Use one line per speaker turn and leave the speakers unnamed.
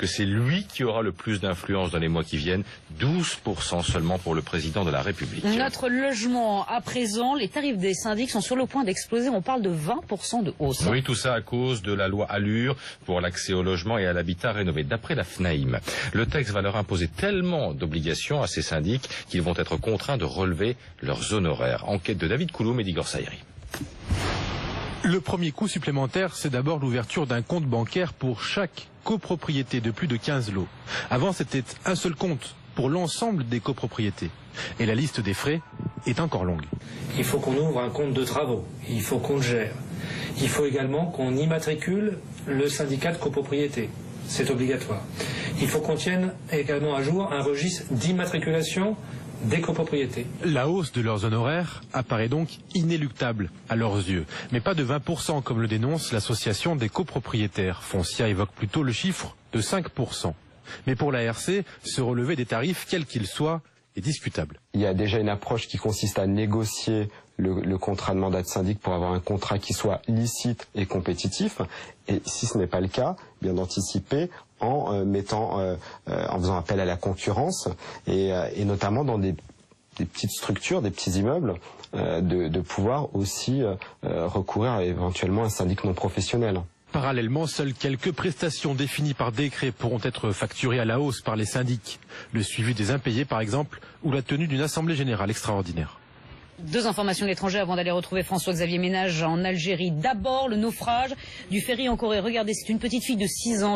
que c'est lui qui aura le plus d'influence dans les mois qui viennent. 12% seulement pour le président de la République.
Notre logement, à présent, les tarifs des syndics sont sur le point d'exploser. On parle de 20% de hausse.
Oui, tout ça à cause de la loi Allure pour l'accès au logement et à l'habitat rénové. D'après la FNAIM, le texte va leur imposer tellement d'obligations à ces syndics qu'ils vont être contraints de relever leurs honoraires. Enquête de David Couloum et d'Igor Saïri.
Le premier coût supplémentaire, c'est d'abord l'ouverture d'un compte bancaire pour chaque copropriété de plus de 15 lots. Avant, c'était un seul compte pour l'ensemble des copropriétés. Et la liste des frais est encore longue.
Il faut qu'on ouvre un compte de travaux, il faut qu'on le gère. Il faut également qu'on immatricule le syndicat de copropriété. C'est obligatoire. Il faut qu'on tienne également à jour un registre d'immatriculation des copropriétés.
La hausse de leurs honoraires apparaît donc inéluctable à leurs yeux. Mais pas de 20% comme le dénonce l'association des copropriétaires. Foncia évoque plutôt le chiffre de 5%. Mais pour l'ARC, se relever des tarifs, quels qu'ils soient, est discutable.
Il y a déjà une approche qui consiste à négocier le contrat de mandat de syndic pour avoir un contrat qui soit licite et compétitif. Et si ce n'est pas le cas, bien d'anticiper en faisant appel à la concurrence et notamment dans des petites structures, des petits immeubles, de pouvoir aussi recourir à éventuellement un syndic non professionnel.
Parallèlement, seules quelques prestations définies par décret pourront être facturées à la hausse par les syndics. Le suivi des impayés, par exemple, ou la tenue d'une assemblée générale extraordinaire.
Deux informations de l'étranger avant d'aller retrouver François-Xavier Ménage en Algérie. D'abord, le naufrage du ferry en Corée. Regardez, c'est une petite fille de 6 ans.